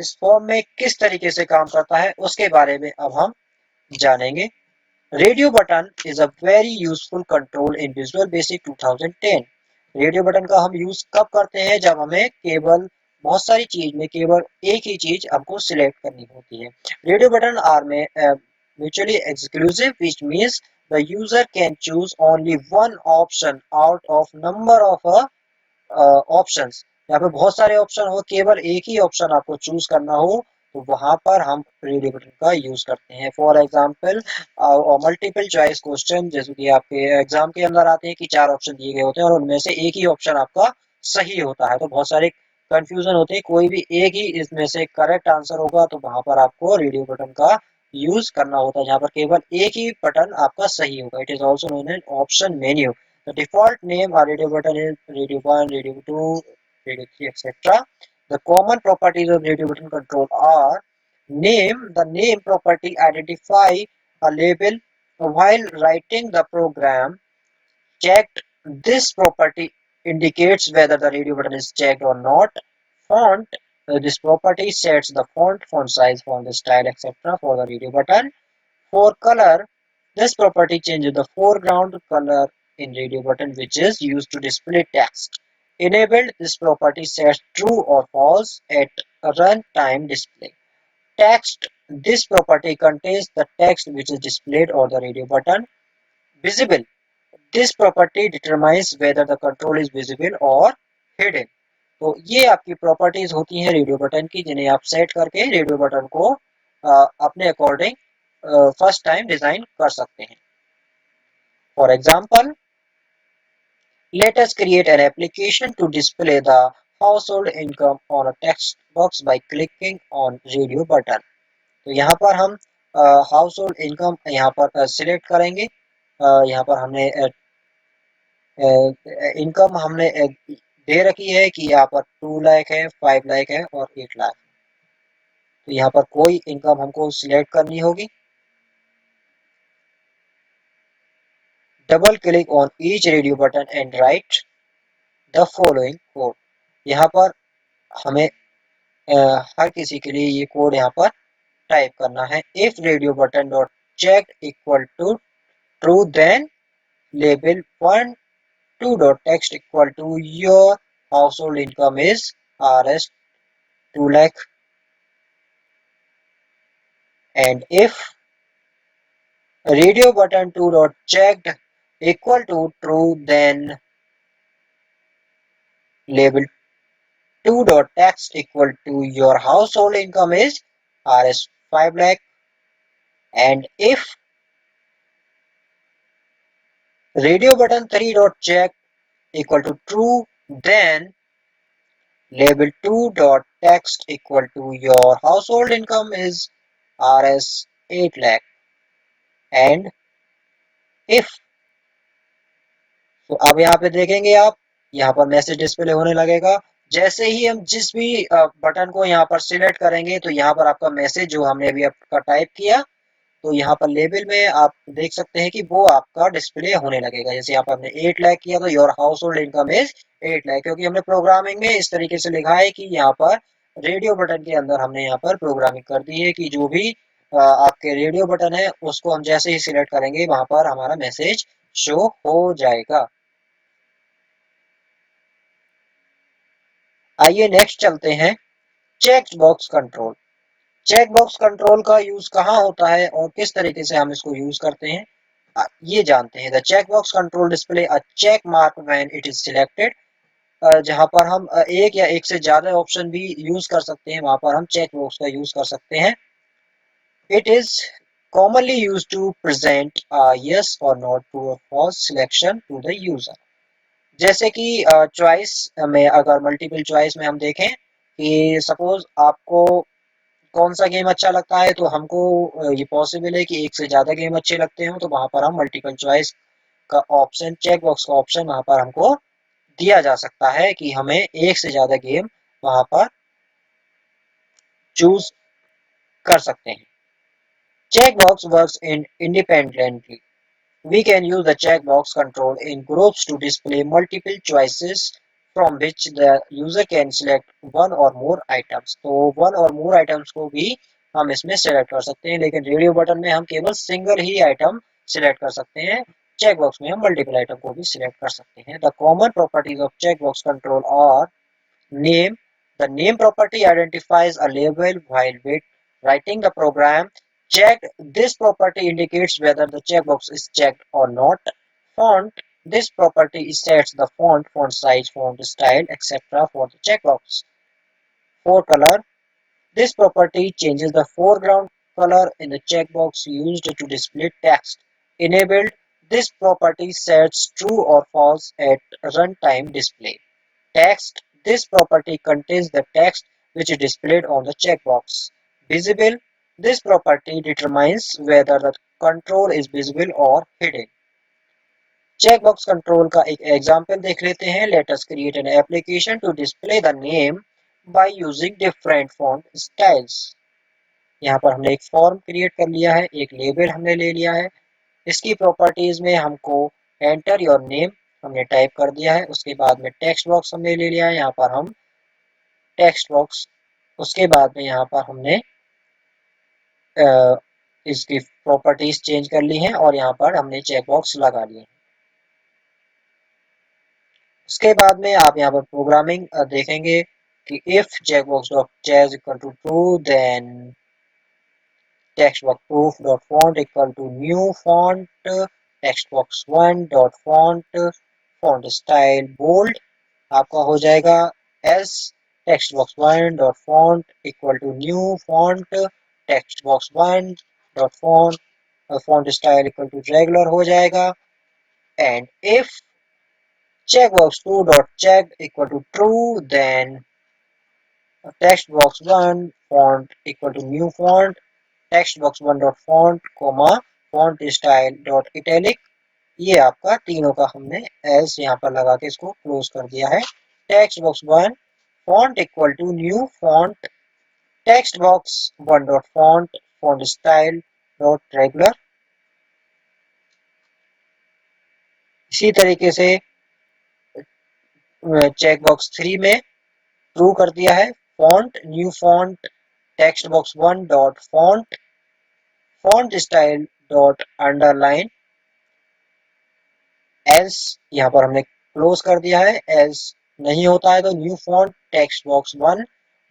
इस फॉर्म में किस तरीके से काम करता है उसके बारे में अब हम जानेंगे। Radio button is a very useful control in Visual basic 2010। Radio button का हम यूज कब करते हैं, जब हमें केवल बहुत सारी चीज में केवल एक ही चीज हमको सिलेक्ट करनी होती है। रेडियो बटन आर में mutually exclusive, which means the user can choose only one option out of number of options. यहाँ पे बहुत सारे ऑप्शन हो, केवल एक ही ऑप्शन आपको चूज करना हो, तो वहां पर हम रेडियो बटन का यूज करते हैं। For example multiple choice question, जैसे कि आपके एग्जाम के अंदर आते हैं कि 4 ऑप्शन दिए गए होते हैं और उनमें से एक ही ऑप्शन आपका सही होता है, तो बहुत सारे कंफ्यूजन होते हैं, कोई भी एक ही इसमें से करेक्ट आंसर होगा, तो वहां पर आपको रेडियो बटन का यूज करना होता है, जहाँ पर केवल एक ही बटन आपका सही होगा। It is also known as option menu. The default name or radio button is radio 1, radio 2, radio 3, etc. The common properties of radio button control are name. The name property identify a label while writing the program. Checked. This property indicates whether the radio button is checked or not. Font. This property sets the font size, font style, etc. for the radio button. For color, this property changes the foreground color in radio button, which is used to display text. Enabled, this property sets true or false at runtime display. Text, this property contains the text which is displayed on the radio button. Visible, this property determines whether the control is visible or hidden. तो ये आपकी properties होती हैं radio button की, जिन्हें आप set करके radio button को अपने अकॉर्डिंग फर्स्ट टाइम डिजाइन कर सकते हैं। For example, let us create an application to display the household income on a text box by clicking on radio button। तो यहाँ पर हम हाउस होल्ड इनकम यहाँ पर सिलेक्ट करेंगे। यहाँ पर हमने इनकम हमने दे रखी है कि यहाँ पर 2 लाख है, 5 लाख है और 8 लाख। तो यहाँ पर कोई इनकम हमको सिलेक्ट करनी होगी। Double click on each radio button and right the following code. यहाँ पर हमें हर किसी के लिए ये कोड यहाँ पर टाइप करना है। If radio button dot check equal to true, then label 1 2 dot text equal to your household income is RS 2 lakh, and if radio button 2 dot checked equal to true, then label 2 dot text equal to your household income is RS 5 lakh, and if radio button 3 dot check equal to true, then label 2 dot text equal to your household income is RS 8 lakh, and if, तो अब यहाँ पे देखेंगे आप, यहाँ पर message display होने लगेगा। जैसे ही हम जिस भी बटन को यहाँ पर सिलेक्ट करेंगे, तो यहाँ पर आपका मैसेज जो हमने अभी आपका टाइप किया, तो यहाँ पर लेबल में आप देख सकते हैं कि वो आपका डिस्प्ले होने लगेगा। जैसे यहाँ पर हमने 8 लाख किया तो your household income is 8 lakh, क्योंकि हमने प्रोग्रामिंग में इस तरीके से लिखा है कि यहाँ पर रेडियो बटन के अंदर हमने यहाँ पर प्रोग्रामिंग कर दी है कि जो भी आपके रेडियो बटन है उसको हम जैसे ही सिलेक्ट करेंगे वहां पर हमारा मैसेज शो हो जाएगा। आइए नेक्स्ट चलते हैं, check box control. Check box control का यूज कहाँ होता है और किस तरीके से हम इसको यूज करते हैं, ये जानते हैं। The check box control display a check mark when it is selected. जहां पर हम एक या एक से ज्यादा ऑप्शन भी यूज कर सकते हैं, वहां पर हम चेक बॉक्स का यूज कर सकते हैं। It is commonly used to present a yes or no, true or false selection to the user। जैसे कि चॉइस में, अगर मल्टीपल चॉइस में हम देखें कि सपोज आपको कौन सा गेम अच्छा लगता है, तो हमको ये पॉसिबल है कि एक से ज़्यादा गेम अच्छे लगते हो, तो वहाँ पर हम मल्टीपल चॉइस का ऑप्शन, चेक बॉक्स का ऑप्शन वहाँ पर हमको दिया जा सकता है कि हमें एक से ज़्यादा गेम वहाँ पर चूज कर सकते हैं। Check box works in independently. We can use the checkbox control in groups to display multiple choices from which the user can select one or more items. तो one or more items को भी हम इसमें select कर सकते हैं, लेकिन radio button में हम केवल सिंगल ही आइटम सिलेक्ट कर सकते हैं। चेक बॉक्स में हम मल्टीपल आइटम को भी सिलेक्ट कर सकते हैं। The common properties of check box control are name. The name property identifies a label while writing the program. Checked. This property indicates whether the checkbox is checked or not. Font. This property sets the font size, font style, etc. for the checkbox. For color. This property changes the foreground color in the checkbox used to display text. Enabled. This property sets true or false at runtime display. Text. This property contains the text which is displayed on the checkbox. Visible. This property determines whether the control is visible or hidden. Checkbox control का एक example देख लेते हैं. Let us create an application to display the name by using different font styles. यहाँ पर हमने एक form create कर लिया है, एक लेबल हमने ले लिया है. इसकी प्रॉपर्टीज में हमको एंटर योर नेम हमने टाइप कर दिया है. उसके बाद में टेक्स्ट बॉक्स हमने ले लिया है. यहाँ पर हम टेक्स्ट बॉक्स, उसके बाद में यहाँ पर हमने इसकी प्रॉपर्टीज चेंज कर ली हैं और यहाँ पर हमने चेक बॉक्स लगा लिए हैं. उसके बाद में आप यहाँ पर प्रोग्रामिंग देखेंगे कि if checkbox dot check equal to true, then text box proof dot font equal to new font, text box one dot font, font style bold आपका हो जाएगा else, text box one dot font equal to new font, text box one dot font, font style equal to regular हो जाएगा. And if checkbox 2 dot check equal to true, then text box 1 font equal to new font, text box 1 dot font comma font style dot italic. ये आपका तीनों का हमने S यहाँ पर लगा के इसको क्लोज कर दिया है. Text box 1 font equal to new font, text box 1 dot font font style dot regular. इसी तरीके से चेक बॉक्स 3 में ट्रू कर दिया है. Font new font, text box one dot font, font style dot underline else यहाँ पर हमने क्लोज कर दिया है. एल्स नहीं होता है तो new font text box one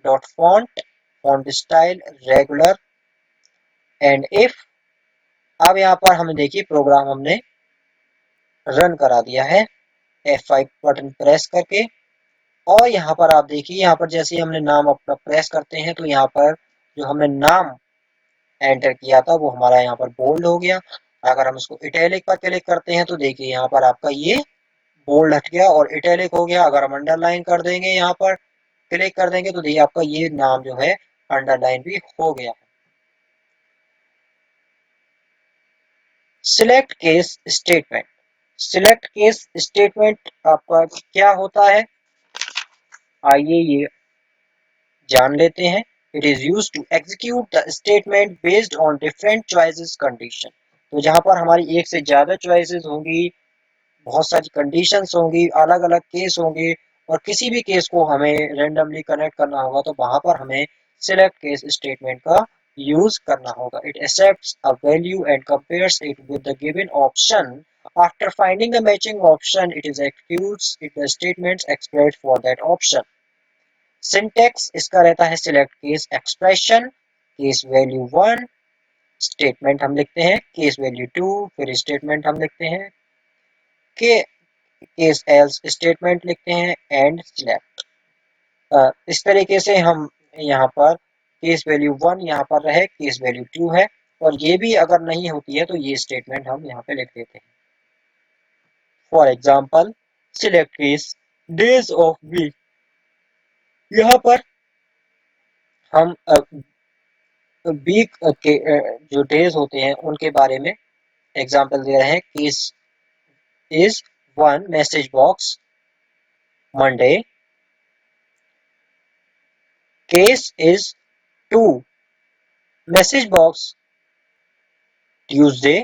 dot font font style regular. And if, अब यहाँ पर हमने देखिए प्रोग्राम हमने रन करा दिया है F5 बटन प्रेस करके. और यहाँ पर आप देखिए, यहाँ पर जैसे हमने नाम अपना प्रेस करते हैं तो यहाँ पर जो हमने नाम एंटर किया था वो हमारा यहाँ पर बोल्ड हो गया. अगर हम इसको इटैलिक पर क्लिक करते हैं तो देखिए यहाँ पर आपका ये बोल्ड हट गया और इटैलिक हो गया. अगर हम अंडरलाइन कर देंगे, यहाँ पर क्लिक कर देंगे तो देखिए आपका ये नाम जो है अंडरलाइन भी हो गया. Select case statement. Select case statement आपका क्या होता है, आइए ये जान लेते हैं. It is used to execute the statement based on different choices condition. तो जहां पर हमारी एक से ज्यादा चॉइसेस होंगी, बहुत सारी कंडीशंस होंगी, अलग अलग केस होंगे और किसी भी केस को हमें रेंडमली कनेक्ट करना होगा तो वहां पर हमें सिलेक्ट केस स्टेटमेंट का यूज करना होगा. It accepts a value and compares it with the given option. After finding the matching option, it is executes it the statements expressed for that option. Syntax इसका रहता है select case expression, case value one, statement हम लिखते हैं, case value two, फिर statement हम लिखते हैं, के केस एल्स स्टेटमेंट लिखते हैं, एंड सिलेक्ट. इस तरीके से हम यहाँ पर केस वैल्यू वन यहाँ पर रहे, केस वैल्यू टू है, और ये भी अगर नहीं होती है तो ये स्टेटमेंट हम यहाँ पे लिख देते हैं. For example select case days of week. यहाँ पर हम वीक के जो डेज होते हैं उनके बारे में एग्जांपल दे रहे हैं। Case is 1 message box Monday, case is 2 message box Tuesday,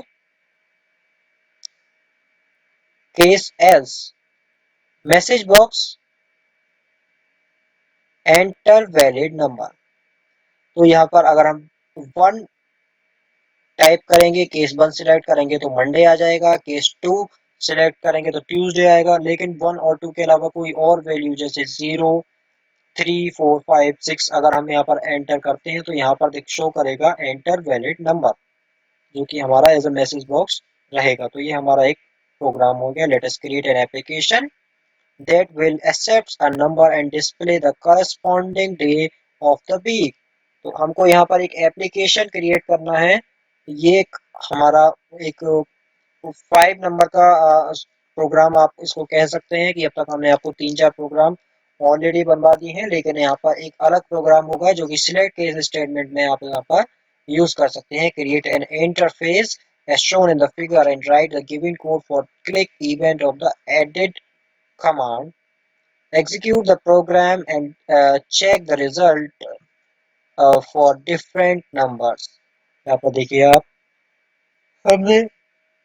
case S message box enter valid number. तो यहाँ पर अगर हम 1 टाइप करेंगे, केस 1 सिलेक्ट करेंगे तो मंडे आ जाएगा, केस 2 सिलेक्ट करेंगे तो ट्यूसडे आएगा। लेकिन 1 और 2 के अलावा कोई और वैल्यू जैसे 0, 3, 4, 5, 6 अगर हम यहाँ पर एंटर करते हैं तो यहाँ पर शो करेगा एंटर वैलिड नंबर, जो कि हमारा एज अ मैसेज बॉक्स रहेगा। तो ये हमारा एक प्रोग्राम हो गया। Late us create an application that will accept a number and display the corresponding day of the week। तो हमको यहाँ पर एक एप्लीकेशन क्रिएट करना है। ये एक हमारा एक 5 नंबर का प्रोग्राम आप इसको कह सकते हैं कि अब तक हमने आपको 3-4 प्रोग्राम ऑलरेडी बनवा दिए हैं, लेकिन यहाँ पर एक अलग प्रोग्राम होगा जो कि सिलेक्ट केस स्टेटमेंट में आप यहाँ पर यूज कर सकते हैं। Create an interface as shown in the figure and write the given code for click event of the added command, execute the program and check the result for different numbers। यहाँ पर देखिए आप, हमने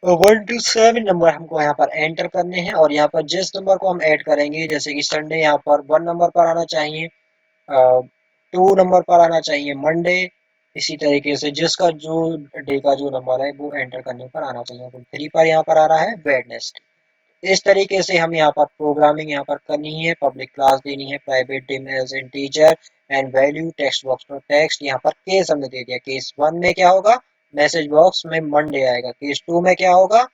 1 to 7 number हमको यहाँ पर enter करने हैं और यहाँ पर जिस नंबर को हम ऐड करेंगे, जैसे कि संडे यहाँ पर 1 नंबर पर आना चाहिए, 2 नंबर पर आना चाहिए मंडे, इसी तरीके से जिसका जो डे का जो नंबर है वो एंटर करने पर आना चाहिए। तो 3 पर यहाँ पर आ रहा है वेडनेसडे। इस तरीके से हम यहाँ पर प्रोग्रामिंग यहाँ पर करनी है। पब्लिक क्लास देनी है, private dim as integer and value text box में टेक्स्ट। यहाँ पर केस हमने दे दिया। केस 1 में क्या होगा, मैसेज बॉक्स में मंडे आएगा। केस 2 में क्या होगा,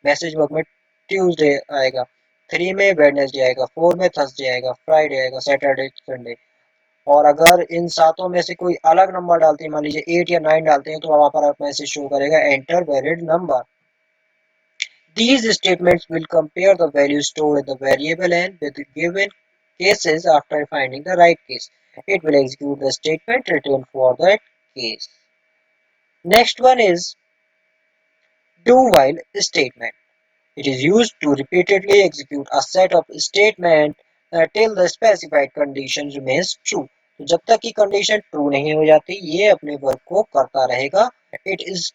मैसेज बॉक्स में ट्यूसडे आएगा। 3 में वेडनेसडे आएगा, 4 में थर्सडे आएगा, फ्राइडे आएगा, सैटरडे, संडे। और अगर इन सातों में से कोई अलग नंबर डालते हैं, मान लीजिए 8 या 9 डालते हैं, तो वहां पर आप मैसेज शो करेगा enter valid number. These statements will compare the values stored in the variable n with the given cases after finding the right case. It will execute the statement returned for that case. Next one is do while statement. It is used to repeatedly execute a set of statements till the specified condition remains true. तो जब तक कि condition true नहीं हो जाती, ये अपने work को करता रहेगा। It is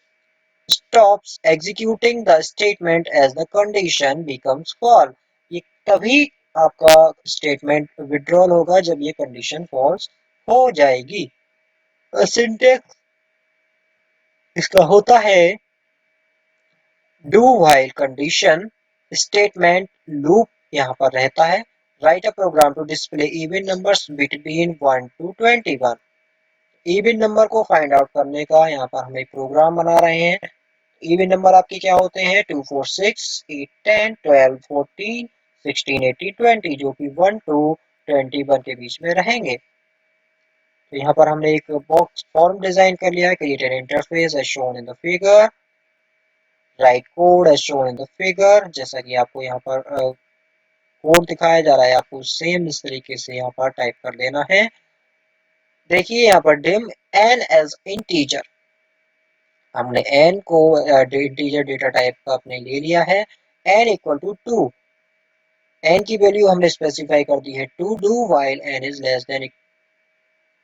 stops executing the statement as the condition becomes false। ये तभी आपका स्टेटमेंट विड्रॉल होगा जब ये कंडीशन फॉल्स हो जाएगी। सिंटेक्स इसका होता है do while condition statement loop यहाँ पर रहता है। Write a program to display even numbers between 1 to 21। Even number को फाइंड आउट करने का यहाँ पर हम एक प्रोग्राम बना रहे हैं। इवन नंबर आपके क्या होते हैं, 2, 4, 6, 8, 10, 12, 14, 16, 18, 20, जो कि 1 to 21 के बीच में रहेंगे। तो यहाँ पर हमने एक बॉक्स फॉर्म डिजाइन कर लिया है। Create an interface as shown in the figure, write code as shown in the figure. जैसा कि आपको यहाँ पर कोड दिखाया जा रहा है, आपको सेम इस तरीके से यहाँ पर टाइप कर देना है। देखिए यहाँ पर डिम एन एज इंटीजर, हमने n को इंटीजर डेटा टाइप का अपने ले लिया है। n इक्वल टू 2, n की वैल्यू हमने स्पेसिफाई कर दी है 2, do while n is less then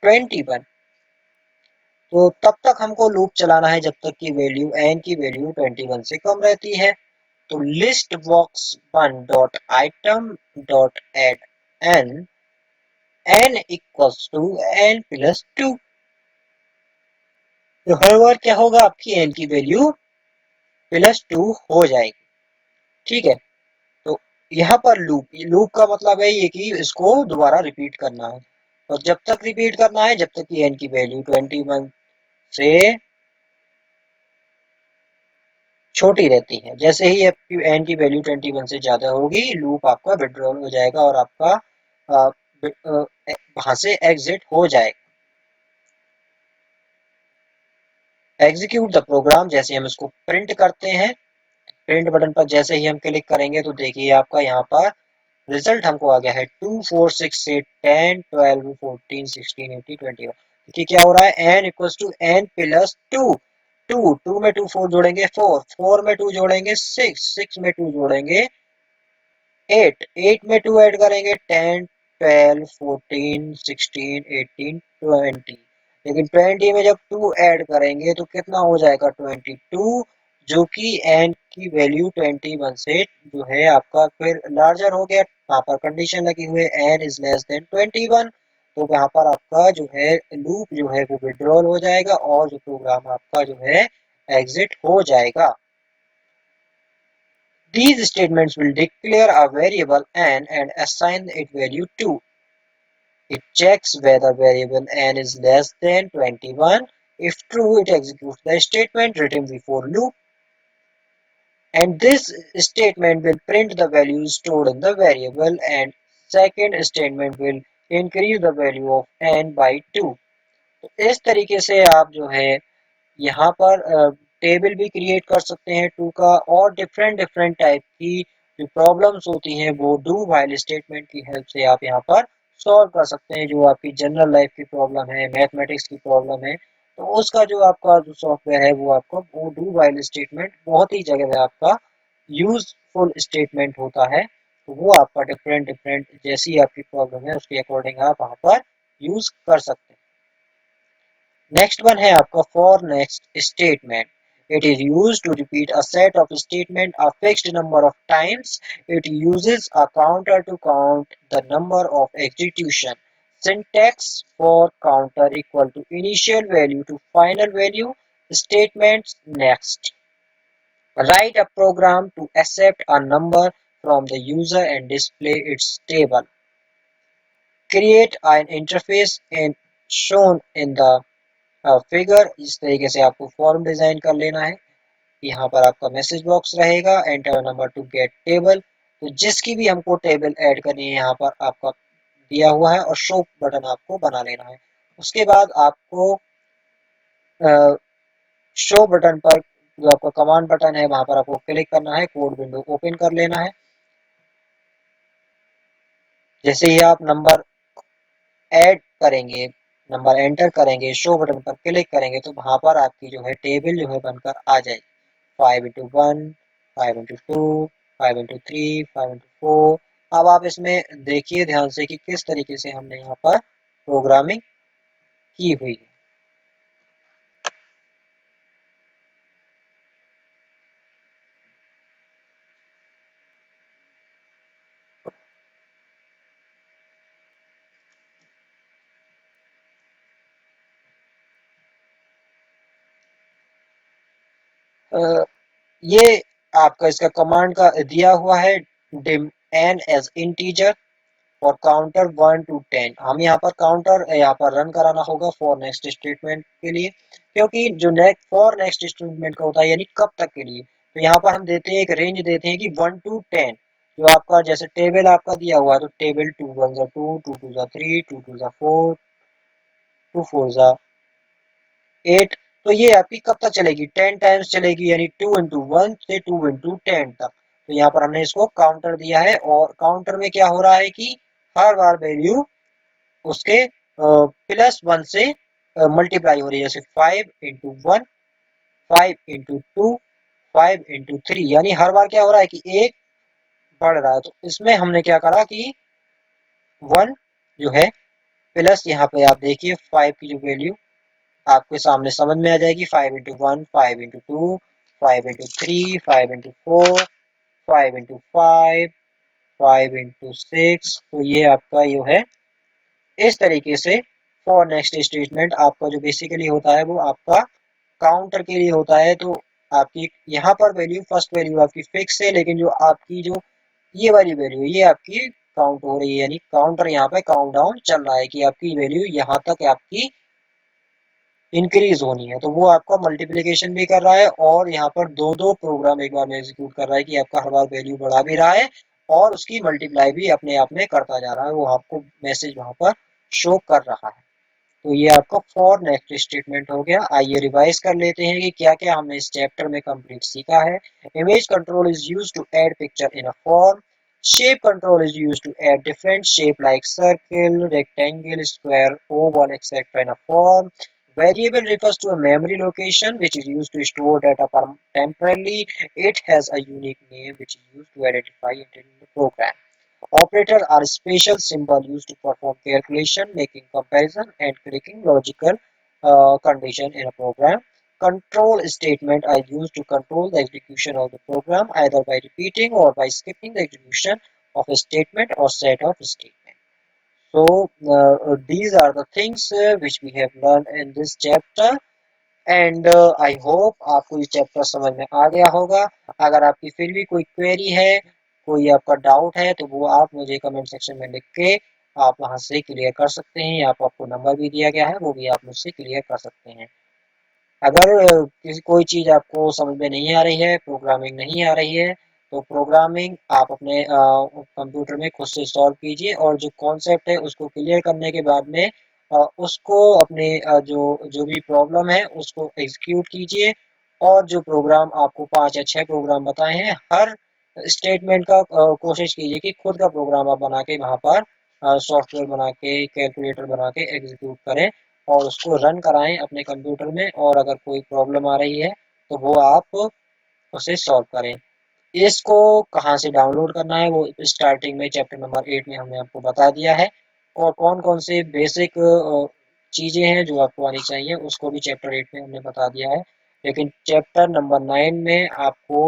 21। तो तब तक हमको लूप चलाना है जब तक कि वैल्यू n की वैल्यू 21 से कम रहती है। तो list box 1 dot item dot add n, n equals to n plus 2। तो हर बार क्या होगा, आपकी n की वैल्यू प्लस 2 हो जाएगी। ठीक है, तो यहाँ पर लूप, लूप का मतलब है ये कि इसको दोबारा रिपीट करना है। और जब तक रिपीट करना है जब तक कि n की वैल्यू 21 से छोटी रहती है। जैसे ही आपकी n की वैल्यू 21 से ज्यादा होगी, लूप आपका विड्रॉल हो जाएगा और आपका वहां से एग्जिट हो जाएगा। एग्जीक्यूट द प्रोग्राम, जैसे हम इसको प्रिंट करते हैं, प्रिंट बटन पर जैसे ही हम क्लिक करेंगे तो देखिए आपका यहाँ पर रिजल्ट हमको आ गया है 2, 4, 6, 8, 10, 12, 14, 16, 18, 21। कि क्या हो रहा है, n equals to n plus two, two में टू 4 जोड़ेंगे 4, 4 में टू जोड़ेंगे 6, 6 में टू जोड़ेंगे 8, 8 में टू ऐड करेंगे 10, 12, 14, 16, 18, 20। लेकिन 20 में जब टू ऐड करेंगे तो कितना हो जाएगा 22, जो कि n की वैल्यू 21 से जो है आपका फिर लार्जर हो गया। यहाँ पर कंडीशन लगी हुई है n इज लेस देन 21, तो यहाँ पर आपका जो है लूप जो है वो विड्रॉल हो जाएगा और जो प्रोग्राम आपका जो है एग्जिट हो जाएगा। These statements will declare a variable n and assign it value to. It checks whether variable n is less than 21. If true, it executes the statement written before loop, and this statement will print the values stored in the variable, and second statement will increase the value of n by 2. तो इस तरीके से आप जो है यहाँ पर table भी क्रिएट कर सकते हैं टू का, और डिफरेंट डिफरेंट टाइप की जो प्रॉब्लम्स होती हैं वो डू व्हाइल स्टेटमेंट की हेल्प से आप यहाँ पर सॉल्व कर सकते हैं। जो आपकी जनरल लाइफ की प्रॉब्लम है, मैथमेटिक्स की प्रॉब्लम है, तो उसका जो आपका जो सॉफ्टवेयर है वो आपको वो डू व्हाइल स्टेटमेंट बहुत ही जगह पे आपका यूजफुल स्टेटमेंट होता है। तो वो आपका डिफरेंट डिफरेंट जैसी आपकी प्रॉब्लम है उसके अकॉर्डिंग आप वहाँ पर यूज कर सकते हैं। नेक्स्ट वन है आपका for next statement. It is used to repeat a set of statement a fixed number of times. It uses a counter to count the number of execution. Syntax for counter equal to initial value to final value. Statements next. Write a program to accept a number from the user and display its table. Create an interface and shown in the figure. इस तरीके से आपको form design कर लेना है। यहाँ पर आपका मैसेज बॉक्स रहेगा, enter number to get table, तो जिसकी भी हमको टेबल ऐड करनी है यहाँ पर आपका दिया हुआ है, और शो बटन आपको बना लेना है। उसके बाद आपको शो बटन पर जो आपका कमांड बटन है वहां पर आपको क्लिक करना है, कोड विंडो ओपन कर लेना है। जैसे ही आप नंबर ऐड करेंगे, नंबर एंटर करेंगे, शो बटन पर क्लिक करेंगे, तो वहां पर आपकी जो है टेबल जो है बनकर आ जाएगी। 5 into 1, 5 into 2, 5 into 3, 5 into 4। अब आप इसमें देखिए ध्यान से कि किस तरीके से हमने यहाँ पर प्रोग्रामिंग की हुई है। ये आपका इसका कमांड का दिया हुआ है, डिम एन एज इंटीजर और काउंटर 1 to 10। हम यहाँ पर काउंटर यहाँ पर रन कराना होगा फॉर नेक्स्ट स्टेटमेंट के लिए, क्योंकि जो नेक्स्ट फॉर नेक्स्ट स्टेटमेंट का होता है यानी कब तक के लिए, तो यहाँ पर हम देते हैं एक रेंज देते हैं कि 1 to 10। जो आपका जैसे टेबल आपका दिया हुआ है, तो टेबल 2 1 2, 2 2 3, 2 2 4, 2 4 8, तो ये आपकी कब तक चलेगी, 10 टाइम्स चलेगी, यानी 2 into 1 से 2 into 10 तक। तो यहाँ पर हमने इसको काउंटर दिया है, और काउंटर में क्या हो रहा है कि हर बार वैल्यू उसके +1 से मल्टीप्लाई हो रही है। जैसे 5 into 1, 5 into 2, 5 into 3, यानी हर बार क्या हो रहा है कि एक बढ़ रहा है। तो इसमें हमने क्या करा कि 1 जो है प्लस, यहाँ पे आप देखिए 5 की जो वैल्यू आपके सामने समझ में आ जाएगी, 5 into 1, 5 into 2, 5 into 3, 5 into 4, 5 into 5, 5 into 6। तो ये आपका जो है इस तरीके से फॉर नेक्स्ट स्टेटमेंट आपका जो बेसिकली होता है वो आपका काउंटर के लिए होता है। तो आपकी यहाँ पर वैल्यू, फर्स्ट वैल्यू आपकी फिक्स है, लेकिन जो आपकी जो ये वाली वैल्यू ये आपकी काउंट हो रही है, यानी काउंटर यहाँ पे काउंट डाउन चल रहा है कि आपकी वैल्यू यहाँ तक आपकी इंक्रीज होनी है। तो वो आपका मल्टीप्लिकेशन भी कर रहा है, और यहाँ पर दो दो प्रोग्राम एक बार में एग्जीक्यूट कर रहा है कि आपका हर बार वैल्यू बढ़ा भी रहा है और उसकी मल्टीप्लाई भी अपने आप में करता जा रहा है, वो आपको मैसेज वहां पर शो कर रहा है। तो ये आपका फॉर नेक्स्ट स्टेटमेंट हो गया। आइए रिवाइज कर लेते हैं कि क्या क्या हमने इस चैप्टर में कंप्लीट सीखा है। Image control is used to add picture in a form. Shape control is used to add different shape like circle, rectangle, square, oval, etc. in a form. Variable refers to a memory location which is used to store data temporarily. It has a unique name which is used to identify it in the program. Operators are special symbols used to perform calculation, making comparison, and clicking logical condition in a program. Control statements are used to control the execution of the program either by repeating or by skipping the execution of a statement or set of statements. So these are the things which we have learned in this chapter. And I hope आपको ये chapter समझ में आ गया होगा। अगर आपकी फिर भी कोई क्वेरी है, कोई आपका डाउट है, तो वो आप मुझे कमेंट सेक्शन में लिख के आप वहां से क्लियर कर सकते हैं। यहाँ पर आपको नंबर भी दिया गया है, वो भी आप मुझसे क्लियर कर सकते हैं। अगर किसी कोई चीज़ आपको समझ में नहीं आ रही है, प्रोग्रामिंग नहीं आ रही है, तो प्रोग्रामिंग आप अपने कंप्यूटर में खुद से सॉल्व कीजिए और जो कॉन्सेप्ट है उसको क्लियर करने के बाद में उसको अपने जो भी प्रॉब्लम है उसको एग्जीक्यूट कीजिए और जो प्रोग्राम आपको 5 या 6 प्रोग्राम बताए हैं, हर स्टेटमेंट का कोशिश कीजिए कि खुद का प्रोग्राम आप बना के वहाँ पर सॉफ्टवेयर बना के कैलकुलेटर बना के एग्जीक्यूट करें और उसको रन कराएं अपने कंप्यूटर में और अगर कोई प्रॉब्लम आ रही है तो वो आप उसे सॉल्व करें। इसको कहाँ से डाउनलोड करना है वो स्टार्टिंग में चैप्टर नंबर 8 में हमने आपको बता दिया है और कौन कौन से बेसिक चीज़ें हैं जो आपको आनी चाहिए उसको भी चैप्टर 8 में हमने बता दिया है। लेकिन चैप्टर नंबर 9 में आपको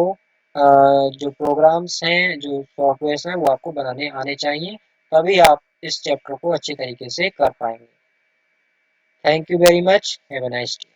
जो प्रोग्राम्स हैं जो सॉफ्टवेयर हैं वो आपको बनाने आने चाहिए, तभी आप इस चैप्टर को अच्छे तरीके से कर पाएंगे। Thank you very much, have a nice day.